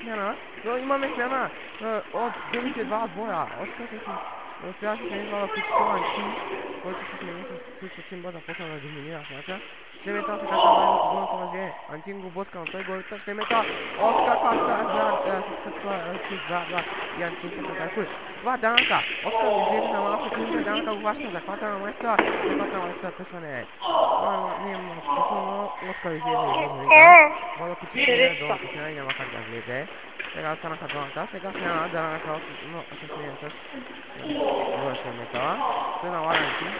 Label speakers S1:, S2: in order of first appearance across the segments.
S1: смяна. Но имаме смяна от другите два отбора. Оскар успя да се смени това включително Антин, който се смени с Христо Цимба, започна да доминира в мача. Шлемета се качва на горното въже. Антин го блъска, но той го вита. Шлемета Оскар с избра и Антин се претаркули. Това Данака. Оскар излезе за малко трудно, Данака го хваща, захвата на майстора точно не е. Това не е много честно, но Оскар излезе извън рига. Вода почти долната смяна и няма как да влезе. Сега станаха двамата, сега смяна Данака, но се сменя с Шлемета. Той налага Антин.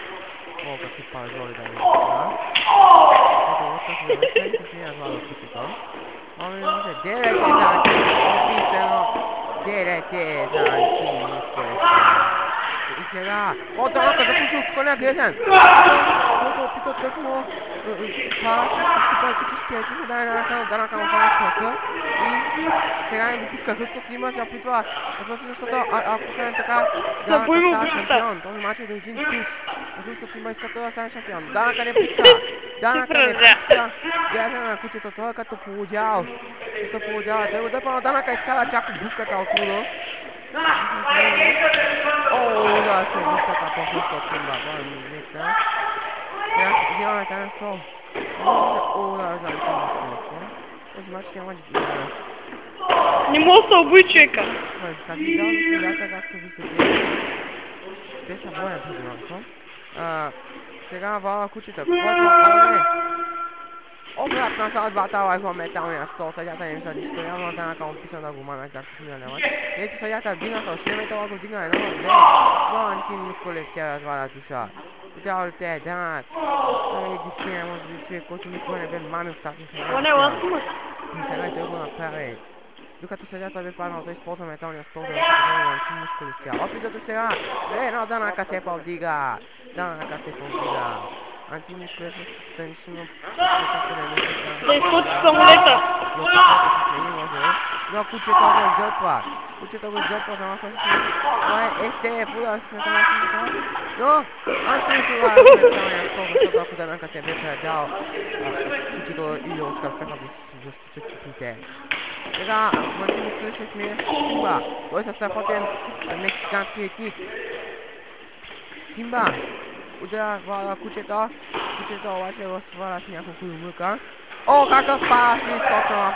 S1: О, какви пажоли да ми сега. Ето, Оскар се завършва и се смея с Владо кучето. Ами може, дерете за Антин, опистено, дерете за Антин, скоростта. И сега, о, Данака заключил с коня грезен. Който опита тъкмо парашно с супер кучешкия екип, да е Данака му пара кръка. И сега не допуска Христо Цимба, се опитва, защото ако стане така, Данака става шампион. Този мач е до един туш. Христо Цимба иска да стане шампион. Данака не пуска. Гледа на кучето, той е като полудял. Той го дъпа, но Данака изкара чак бувката от лудост. Да се бувката по Христо Цимба, това е митна. Сега взимаме тази стол. Да, за Антин скоростта. Този мач няма да изгледа.
S2: Не мога да се обуи човека.
S1: Идеални седята, както виждате. Те са боя преди малко. Сега вала кучета. Обрат назад батала го металния стол. Съдята не вижда нищо. Явно Данака му писа да го мамят, както в миналия мач. Ето съдята вдигнаха. Шлемета го вдигна едно на две. Но Антин мускулестия разваля душа. Видял ли те, Данак? Той е единствения, може би, човек, който никога не бе мамил в тази федерация. И сега той го направи. Докато съдята бе паднал, той използва металния стол, за да се доведе на Антин мускулестия. Опит зато сега. Но Данака се повдига. Антин мускулестия се станично
S2: да изкочи самолета.
S1: И опитвате се смени, може. Но кучето го издълпва. За малко се смени. Това е СТФ, удава се с металния стол. Но Антин се удава с металния стол, защото ако Данака се бе предал, кучето и Оскар щяха да се защитят чуклите. Сега Антин мускулестия се смени с Цимба. Той е със страхотен мексикански етник. Цимба удара вала кучето обаче го сваля с няколко юмрука. О, какъв парашут изкочва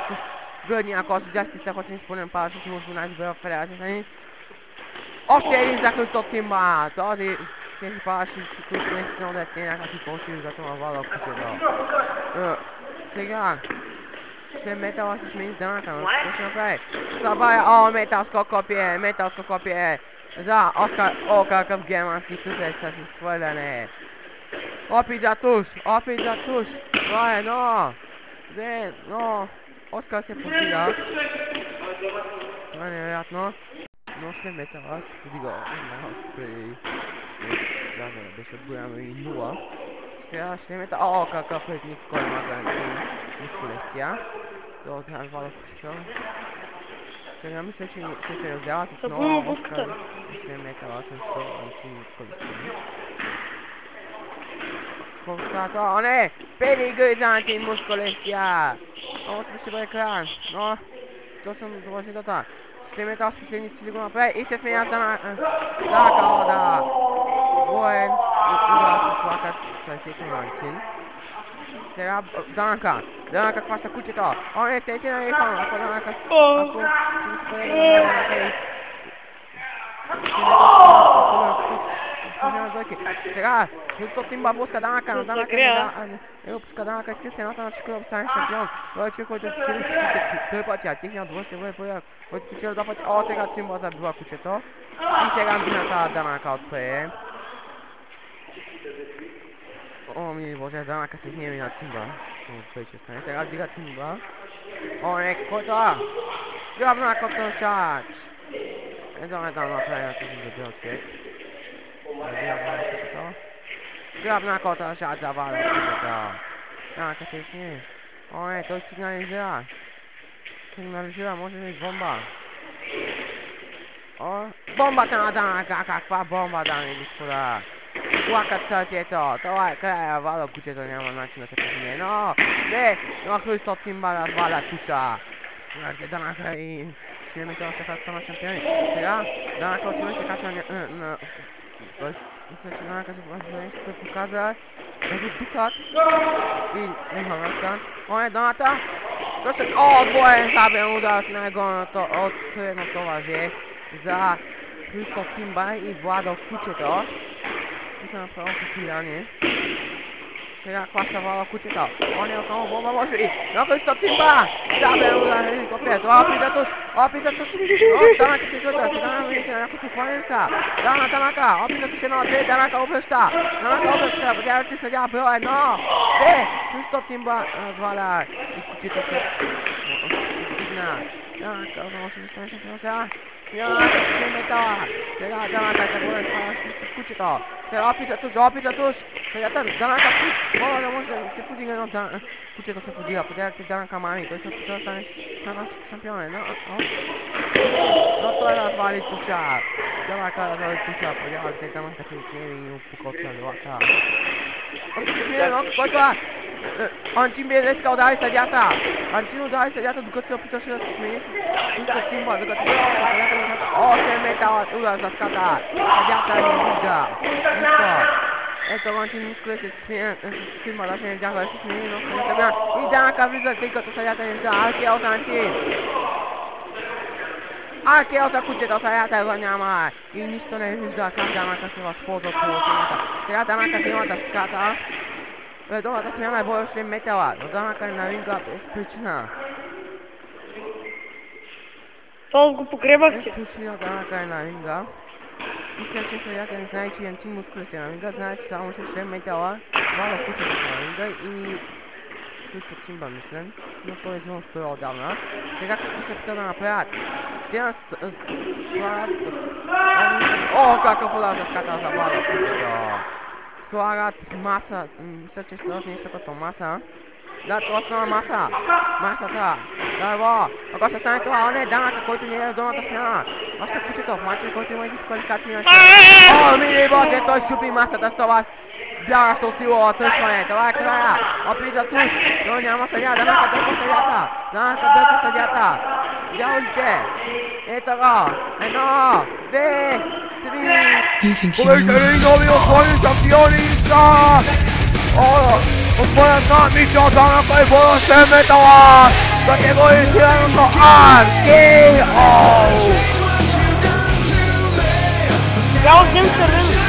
S1: в гърдния кост. Видяхте страхотен изпълнен парашут, може би най-добре в федерацията ни. Още един за Христо Цимба. Тези парашути, които не са да те някакви фалшиви, като ма вала кучето. Сега Шлеметала се смени с Данака, но какво ще направи? Събая, металско копие за Оскар. О, какъв германски супер си свърляне. Опит за туш. Това е едно. Две, но Оскар се подига. Това е невероятно. Но Шлеметала се подига. Беше отголяно и 0. Сега Шлемета. О, какъв етник, кой има за Антин мускулестия. Това трябва да вада кучето. Сега мисля, че се раздяват отново Оскар и Шлеметала срещу Антин мускулестия. Какво става това? О, не! Педигри за Антин мускулестия! Може би ще бъде края, но точно до защитата. Шлеметала с последни сили го направи и се сменя с Данака. Да! Двоен удар се слакат сърцето на Антин. Сега Данака хваща кучето. О, не, стейте на Рихан. Ако Данака кучето се бъде на Данака и сега Христо Цимба пуска Данака, но Данака не допуска Данака изкри стената на всичко да стане шампион. Това е човек, който е печелил 3 пъти, а техният отбор ще бъде първият, който е печелил 2 пъти. О, сега Цимба забива кучето. И сега мината Данака отпре. О, мили боже, Данака се изнеми на Цимба. Само отпре, че стане. Сега вдига Цимба. О, не, какво е това? Грабна коктейл шач. Едва да направи на този дебел човек. Грабна коктейл шач за вада кучето. Данака се изнеми. О, не, той сигнализира. Може би бомба. О, бомбата на Данака, каква бомба, дами и господа. Плакат сърцето, това е края, вада кучето няма начин да се подине, но Христо Цимба разваля туша. Guardate Daнака и шлемите още така станат шампиони. Сега Daнака отива и се качва на... Мисля, че Daнака за нещо да показа да го духат. И няма танц. Оне Доната! Слушат, двоен забен удар от него от средното въже за Христо Цимба и Владо Кучето. И са направо поколяни. Сега хваща Владо Кучето. Он е отново бомба може и на Христо Цимба! Забен удар на Хеликоптер. Това опит за туш. Daнака се свърта. Сега на видите на някой поклонили са. Daнака. Опит за туш 1-2. Daнака обръща. Подявайте съдя. Било 1-2. Христо Цимба разваля. И Кучето се вдигна. Daнака може да стане шампион сега. Смяната ще е метала. Сега Daнака се бъде спадащи с Кучето. Сега опит за туш. Сега Daнака моля да може да се подига, но Кучето се подига. Подявате Daнака мами. Той се опитва да стане шампион. Но той развали туша. Daнака развали туша. Подявате Daнака се изгневи и опука от правилата. Още се смие, но кой това? Антин бе днеска удари съдята. Антин удари съдята, докато се опитваше да се смени с Христо Цимба, докато се опитваше съдята на ската. Още е метала с удар за ската. Съдята не вижда. Нищо. Ето Антин мускули се смени с Цимба, даже не видяха да се смени, но съдята бяха. И Daнака влиза, тъй като съдята не вижда. Аркел за Антин. Аркел за Кучето, съдята го няма. И нищо не вижда как Daнака се възползва от положението. Сега Daнака взема да ската. Редовната смяна е боя шлем метала, но Daнака е на ринга без причина.
S2: Това го погребахте.
S1: Без причина Daнака е на ринга. Мисля, че съдята не знае, че Антин мускули се на ринга, знае, че само че шлем метала, Владо Кучето са на ринга и Христо Цимба мислен, но той е извън строя отдавна. Сега какво се пита да направят? Те нас слагат... какъв удар за ската за Владо Кучето! Слагат маса, мисля, че слагат нещо като маса. Да, това стана маса. Масата. Да, ако ще стане това, не е Daнака, който не е долната смяна. Още Кучето в матча, който има и дисквалификации на мили боже, той щупи масата с това бягащо силово тъшване. Това е края. Опит за туш, но няма съдя. Daнака дърпа съдята. Daнака дърпа съдята. Видял ли те? Ето го. 1, 2, 3. Победители нови основни шампиони са! Отборът на Мишо Daнака и Владо шлем метала! Категоризираното RKO!
S2: Я взем сървен.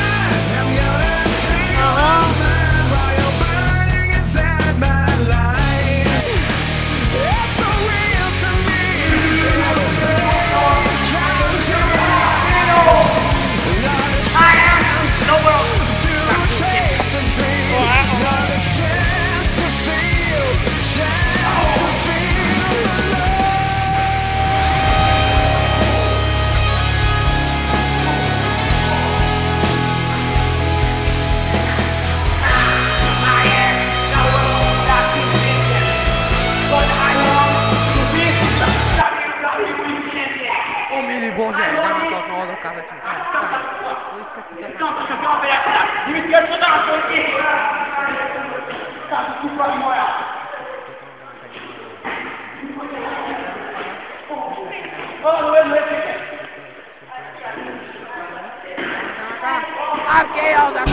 S1: Боже, Daнака отново доказа, че това е сам. Аркео за